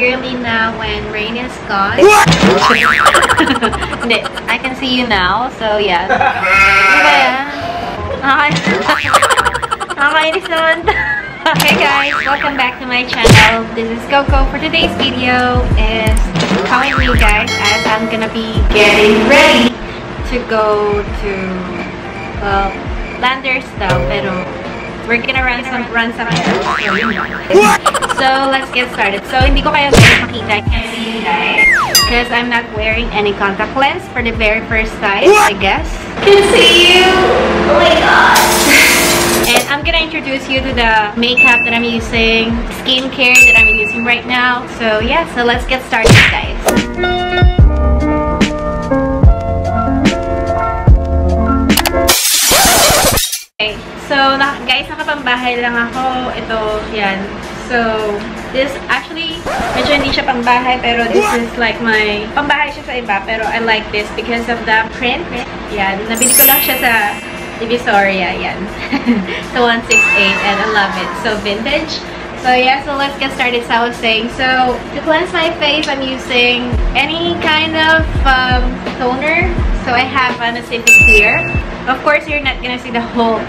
clearly now when rain is gone. I can see you now, so yeah. Nakakainis naman. Hey guys, welcome back to my channel. This is Coco. For today's video is comment me guys, as I'm gonna be getting ready to go to Landers daw, pero we're gonna run some errands. So let's get started. So hindi ko kayo guys makita, I can't see you guys because I'm not wearing any contact lens for the very first time, I guess. Can see you. Oh my god. And I'm gonna introduce you to the makeup that I'm using, skincare that I'm using right now. So yeah, so let's get started guys. Okay, so guys, nakapambahay lang ako. Ito, yan. So, this actually, medyo hindi siya pambahay, pero this is like my, pambahay siya sa iba, pero I like this because of the print. Yan, nabili ko lang siya sa Divisoria, yan. So 168, and I love it. So vintage. So yeah, so let's get started. So I was saying, so to cleanse my face, I'm using any kind of toner. So I have a Nacific here. Of course, you're not gonna see the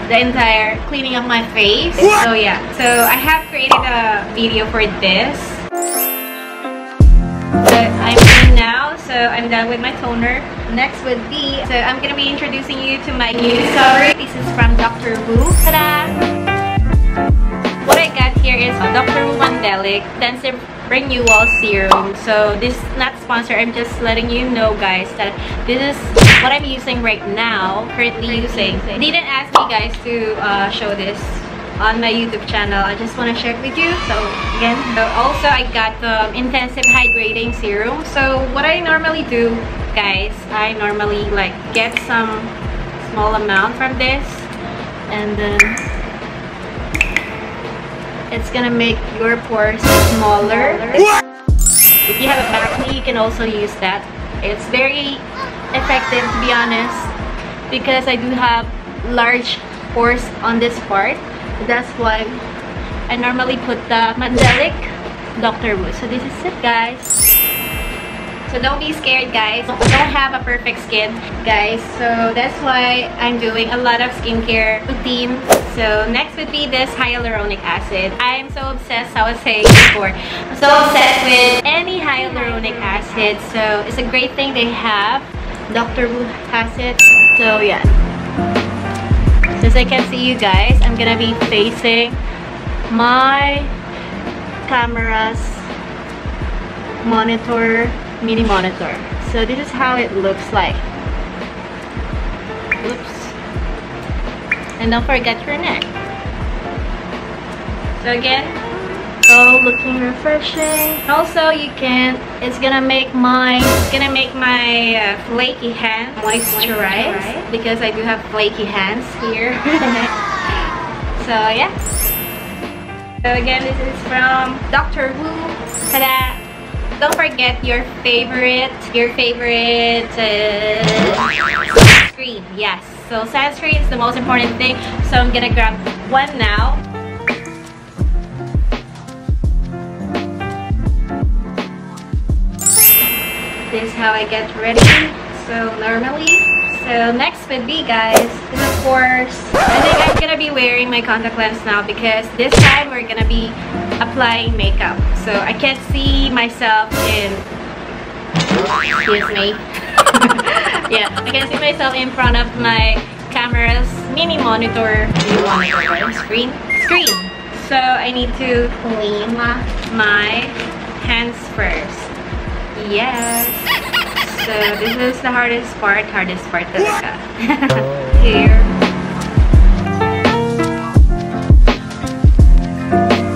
entire cleaning of my face. So yeah, so I have created a video for this. So I'm done now. So I'm done with my toner. Next would be, so I'm gonna be introducing you to my new discovery. This is from Dr.Wu. Ta-da! What I got here is Dr.Wu Mandelik Intensive Renewal Serum. So this is not sponsored. I'm just letting you know guys that this is what I'm using right now, currently using. They didn't ask me guys to show this on my YouTube channel. I just want to share it with you. So again, so also I got the Intensive Hydrating Serum. So what I normally do guys, I normally like get some small amount from this, and then it's gonna make your pores smaller. If you have a acne, you can also use that. It's very effective to be honest, because I do have large pores on this part. That's why I normally put the Mandelik Dr.Wu. So this is it guys. So don't be scared guys. I don't have a perfect skin guys. So that's why I'm doing a lot of skincare routine. So next would be this hyaluronic acid. I am so obsessed, I was saying before. I'm so obsessed with any hyaluronic acid. So it's a great thing they have. Dr.Wu has it. So yeah. So as I can see you guys, I'm gonna be facing my camera's mini monitor. So this is how it looks like. Oops. And don't forget your neck. So again, so looking refreshing. Also you can, it's gonna make my flaky hands moisturized, because I do have flaky hands here. So yeah. So again, this is from Dr.Wu. Ta-da! Don't forget your favorite sunscreen. Yes, so sunscreen is the most important thing. So I'm gonna grab one now. This is how I get ready. So normally, so next would be guys, is of course, I think I'm gonna be wearing my contact lens now, because this time we're gonna be applying makeup. So I can't see myself in, excuse me. Yeah, I can see myself in front of my camera's mini monitor screen. So I need to clean my hands first. Yes. So this is the hardest part talaga. Here.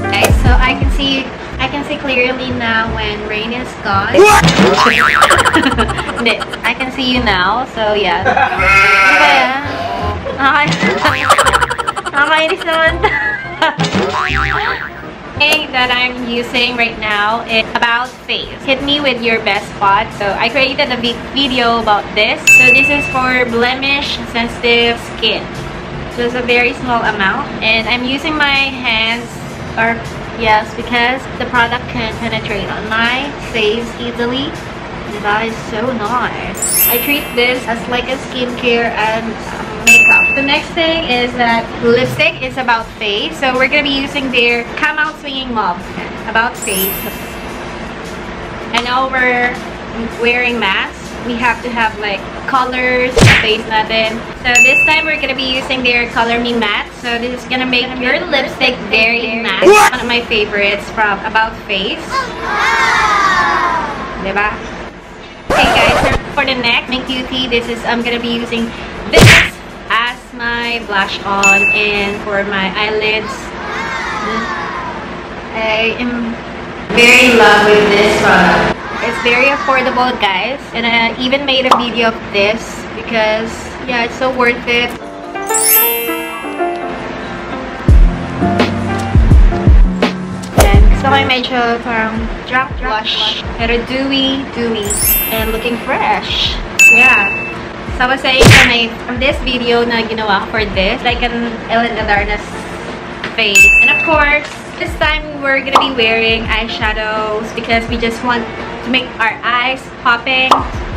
Okay, so I can see clearly now when rain is gone. I can see you now, so yeah. Nakakainis naman. That I'm using right now is about face. Hit me with your best spot. So I created a big video about this. So this is for blemish sensitive skin. So it's a very small amount, and I'm using my hands, or Yes, because the product can penetrate on my face easily. That is so nice. I treat this as like a skincare and makeup. The next thing is that lipstick is About Face. So we're gonna be using their Come Out Swinging Mauve About Face. And now we're wearing masks. We have to have like colors sa face natin. So this time we're gonna be using their Color Me Matte. So this is gonna make your lipstick very matte. One of my favorites from About Face. Diba? Okay guys, so for the next Sminkbeautyph, this is I'm gonna be using this as my blush on, and for my eyelids, I am very in love with this product. It's very affordable guys, and I even made a video of this because yeah, it's so worth it. So I medyo parang drop blush, pero dewy, and looking fresh. Yeah. So I was saying from this video na ginawa ko for this, like an Ellen Adarna's face. And of course, this time we're gonna be wearing eyeshadows because we just want to make our eyes popping.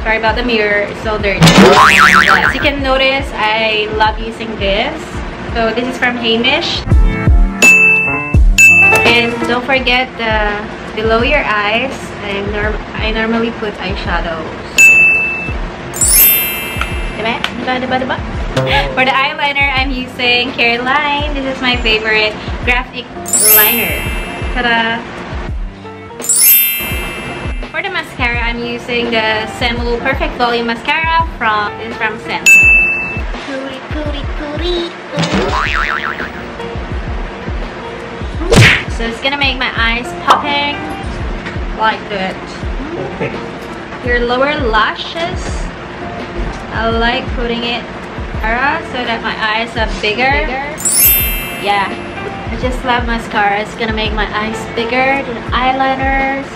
Sorry about the mirror, it's so dirty. As you can notice, I love using this. So this is from Heimish. And don't forget below your eyes, I normally put eyeshadows. Diba? For the eyeliner, I'm using Careline. This is my favorite graphic liner. Ta-da! For the mascara, I'm using the Saem Perfect Volume Mascara from Saem. So it's gonna make my eyes popping like that. Your lower lashes, I like putting it so that my eyes are bigger. Yeah, I just love mascara. It's gonna make my eyes bigger than eyeliners.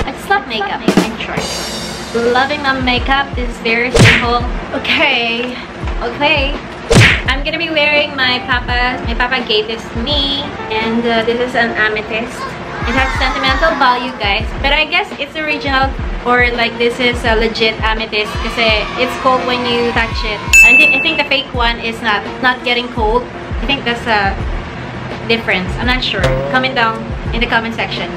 I just love makeup in short. Loving my makeup. This is very simple. Okay. I'm gonna be wearing my papa gave this to me, and this is an Amethyst. It has sentimental value guys, but I guess it's original, or like this is a legit Amethyst kasi it's cold when you touch it. I think the fake one is not getting cold. I think that's a difference. I'm not sure. Comment down in the comment section.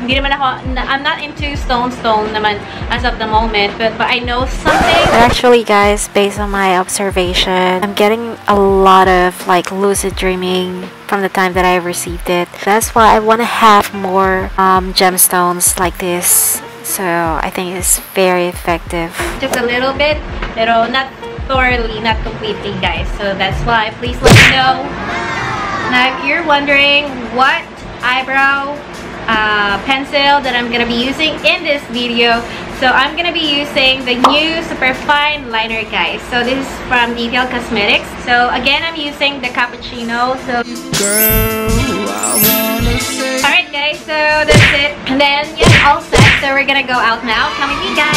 I'm not into stone naman as of the moment, but I know something. Actually guys, based on my observation, I'm getting a lot of like lucid dreaming from the time that I received it. That's why I want to have more gemstones like this. So I think it's very effective. Just a little bit, pero not thoroughly, not completely guys. So that's why please let me know. Now if you're wondering what eyebrow pencil that I'm gonna be using in this video, so I'm gonna be using the new Superfine liner guys. So this is from Detailed Cosmetics. So again, I'm using the Cappuccino. So alright guys, so that's it. And then yeah, all set. So we're gonna go out now. Come with me guys.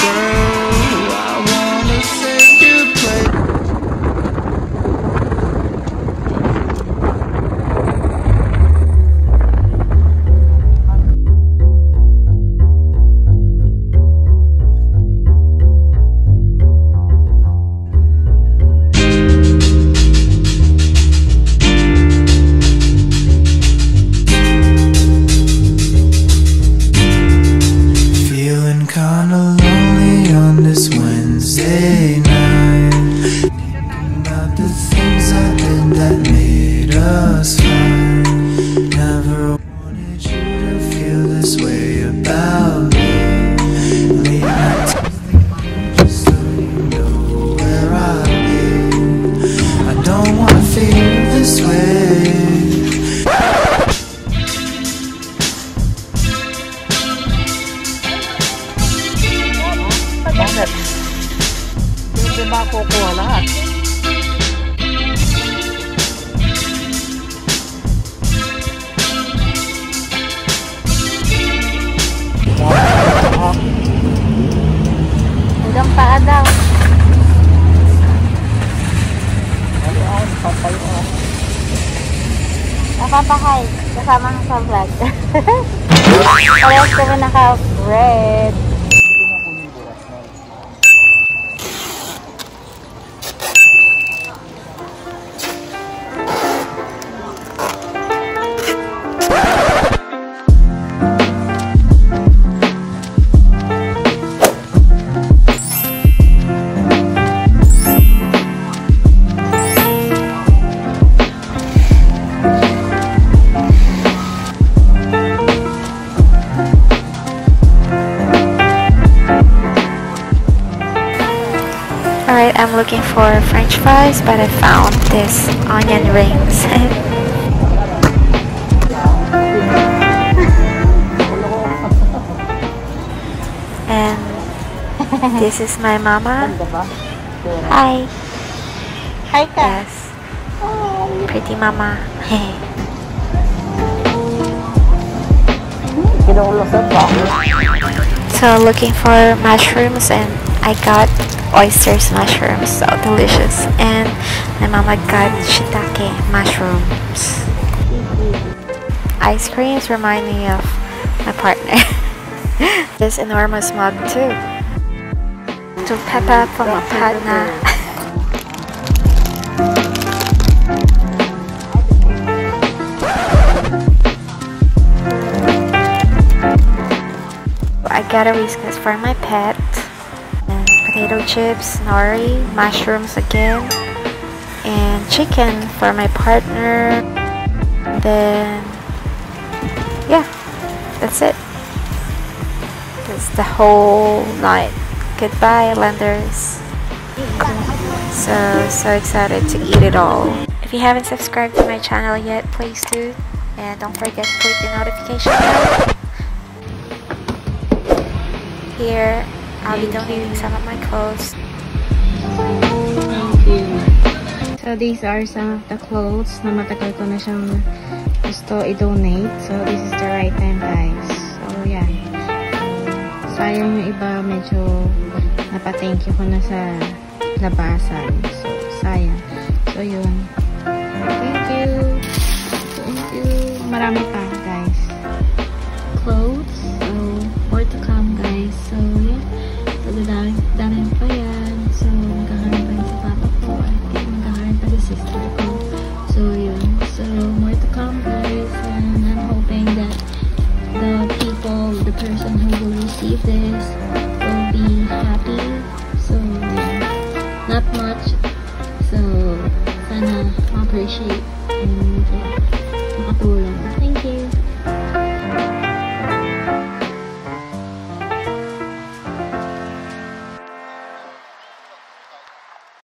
Kukuha lahat. Hanggang paa daw. Napapakay. Kasama ka sa vlog. Parehas kami naka-red. I'm looking for French fries, but I found this onion rings. And this is my mama. Hi. Hi, Ka. Yes. Pretty mama. So looking for mushrooms, and I got oysters mushrooms, so delicious. And my mama got shiitake mushrooms. Ice creams remind me of my partner. This enormous mug too. To pepper for my partner. I got a Whiskas for my pet. Potato chips, nori, mushrooms again, and chicken for my partner. Then yeah, that's it. That's the whole night. Goodbye, Islanders. So excited to eat it all. If you haven't subscribed to my channel yet, please do, and don't forget to click the notification bell. Here I'll be donating some of my clothes. Thank you. So these are some of the clothes na matagal ko na siyang gusto i-donate. So this is the right time, guys. So yan. Sayang yung iba, medyo napa-thank you ko na sa labasan. So sayang. So yun. Thank you. Thank you. Marami pa, guys. Clothes. So more to come, guys. So yeah. Dami pa yan. So, magkakaroon pa yun sa papa ko. At magkakaroon pa sa sister ko. So, yun. So, more to come, guys. And I'm hoping that the person who will receive this will be happy. So, yeah. Not much. So, sana ma-appreciate and